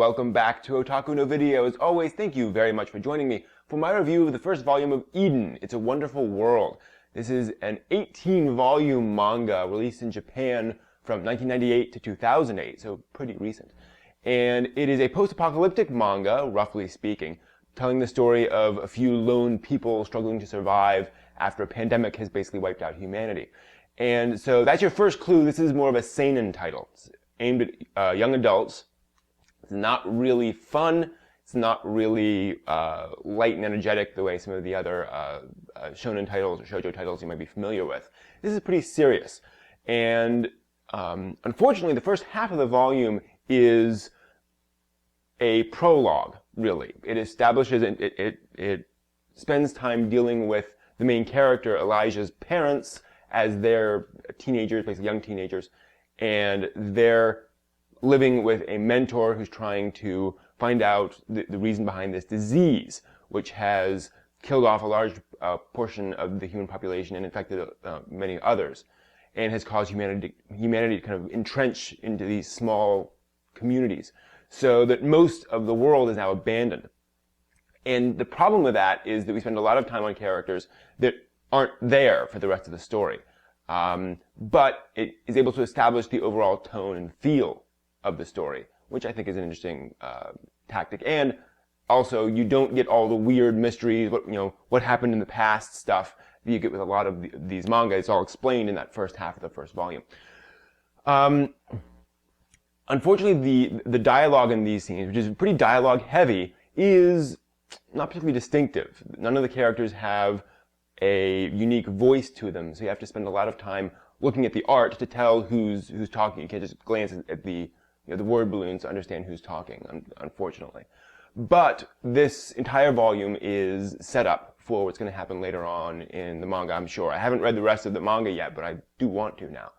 welcome back to Otaku no Video. As always, thank you very much for joining me for my review of the first volume of Eden, It's a Wonderful World. This is an 18-volume manga released in Japan from 1998 to 2008, so pretty recent. And it is a post-apocalyptic manga, roughly speaking, telling the story of a few lone people struggling to survive after a pandemic has basically wiped out humanity. And so that's your first clue. This is more of a seinen title. It's aimed at young adults. It's not really fun. It's not really light and energetic the way some of the other shonen titles or shoujo titles you might be familiar with. This is pretty serious. And unfortunately, the first half of the volume is a prologue, really. It establishes, it spends time dealing with the main character, Elijah's parents, as they're teenagers, basically young teenagers, and they're living with a mentor who's trying to find out the reason behind this disease, which has killed off a large portion of the human population and infected many others, and has caused humanity to kind of entrench into these small communities, so that most of the world is now abandoned. And the problem with that is that we spend a lot of time on characters that aren't there for the rest of the story. But it is able to establish the overall tone and feel of the story, which I think is an interesting tactic. And also, you don't get all the weird mysteries, what happened in the past stuff that you get with a lot of these manga. It's all explained in that first half of the first volume. Unfortunately, the dialogue in these scenes, which is pretty dialogue heavy, is not particularly distinctive. None of the characters have a unique voice to them, so you have to spend a lot of time looking at the art to tell who's talking. You can't just glance at the word balloons to understand who's talking, unfortunately. But this entire volume is set up for what's going to happen later on in the manga, I'm sure. I haven't read the rest of the manga yet, but I do want to now.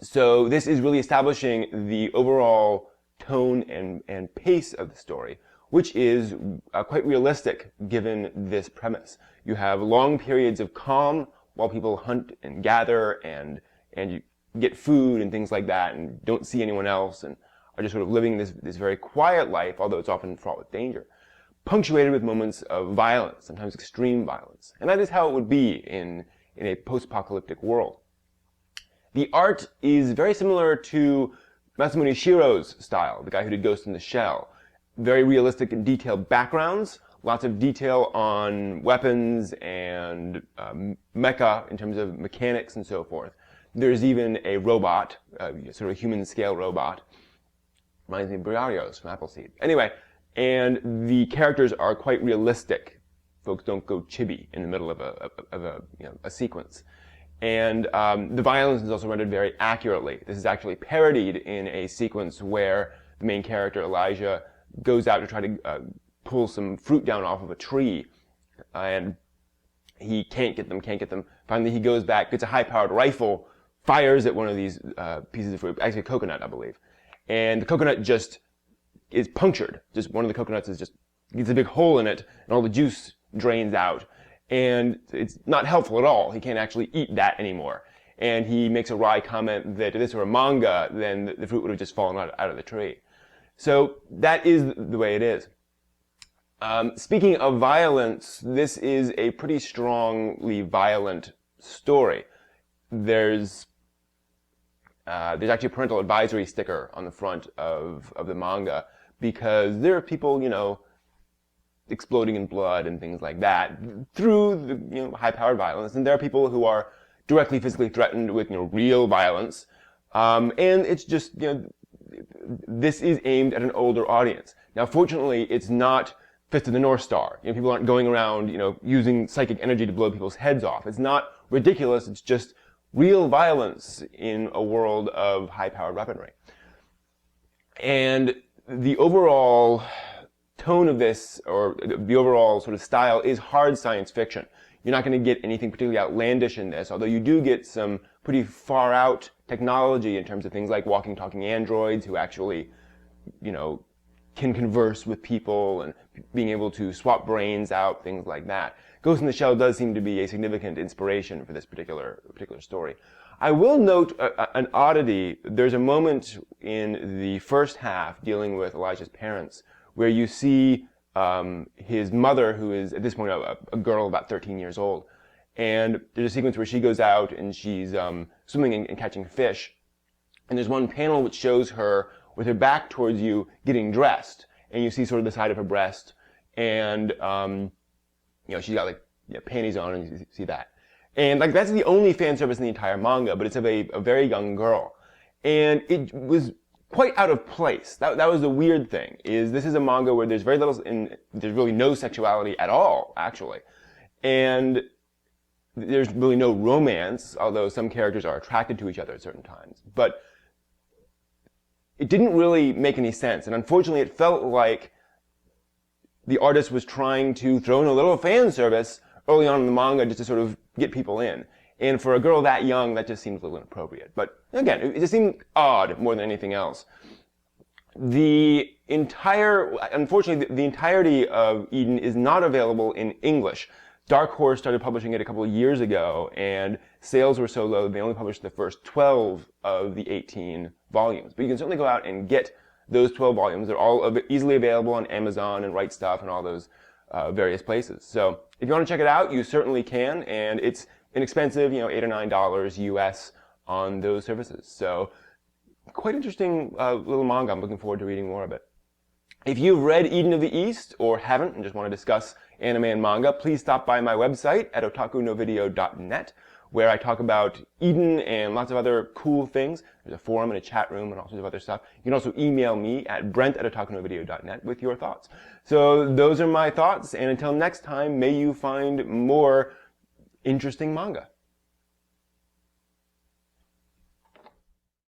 So this is really establishing the overall tone and pace of the story, which is quite realistic given this premise. You have long periods of calm while people hunt and gather and you get food and things like that and don't see anyone else and are just sort of living this very quiet life, although it's often fraught with danger, punctuated with moments of violence, sometimes extreme violence. And that is how it would be in a post-apocalyptic world. The art is very similar to Masamune Shirow's style, the guy who did Ghost in the Shell. Very realistic and detailed backgrounds, lots of detail on weapons and mecha in terms of mechanics and so forth. There's even a robot, sort of human-scale robot. Reminds me of Briario's from Appleseed. Anyway, and the characters are quite realistic. Folks don't go chibi in the middle of a sequence. And the violence is also rendered very accurately. This is actually parodied in a sequence where the main character, Elijah, goes out to try to pull some fruit down off of a tree, and he can't get them. Finally, he goes back, gets a high-powered rifle, fires at one of these pieces of fruit, actually a coconut, I believe, and the coconut just is punctured. Just one of the coconuts gets a big hole in it, and all the juice drains out, and it's not helpful at all. He can't actually eat that anymore. And he makes a wry comment that if this were a manga, then the fruit would have just fallen out of the tree. So that is the way it is. Speaking of violence, this is a pretty strongly violent story. There's actually a parental advisory sticker on the front of the manga because there are people, exploding in blood and things like that through the high-powered violence, and there are people who are directly physically threatened with real violence, and it's just this is aimed at an older audience. Now, fortunately, it's not Fist of the North Star. People aren't going around, using psychic energy to blow people's heads off. It's not ridiculous. It's just real violence in a world of high-powered weaponry. And the overall tone of this, or the overall sort of style, is hard science fiction. You're not going to get anything particularly outlandish in this, although you do get some pretty far-out technology in terms of things like walking, talking androids who actually, can converse with people and being able to swap brains out, things like that. Ghost in the Shell does seem to be a significant inspiration for this particular story. I will note an oddity. There's a moment in the first half dealing with Elijah's parents where you see his mother, who is at this point a girl about 13 years old, and there's a sequence where she goes out and she's swimming and catching fish, and there's one panel which shows her with her back towards you getting dressed, and you see sort of the side of her breast, and she's got panties on, and you see that. And that's the only fan service in the entire manga, but it's of a very young girl. And it was quite out of place. That was the weird thing, is this is a manga where there's very little, there's really no sexuality at all, actually. And there's really no romance, although some characters are attracted to each other at certain times. But it didn't really make any sense. And unfortunately, it felt like the artist was trying to throw in a little fan service early on in the manga just to sort of get people in. And for a girl that young, that just seems a little inappropriate. But again, it just seemed odd more than anything else. Unfortunately, the entirety of Eden is not available in English. Dark Horse started publishing it a couple of years ago, and sales were so low they only published the first 12 of the 18 volumes. But you can certainly go out and get those 12 volumes. They're all easily available on Amazon and Right Stuff and all those various places. So if you want to check it out, you certainly can, and it's inexpensive, $8 or $9 US on those services. So quite interesting little manga. I'm looking forward to reading more of it. If you've read Eden of the East or haven't and just want to discuss anime and manga, please stop by my website at otakunovideo.net, where I talk about Eden and lots of other cool things. There's a forum and a chat room and all sorts of other stuff. You can also email me at brent@otakunovideo.net with your thoughts. So those are my thoughts, and until next time, may you find more interesting manga.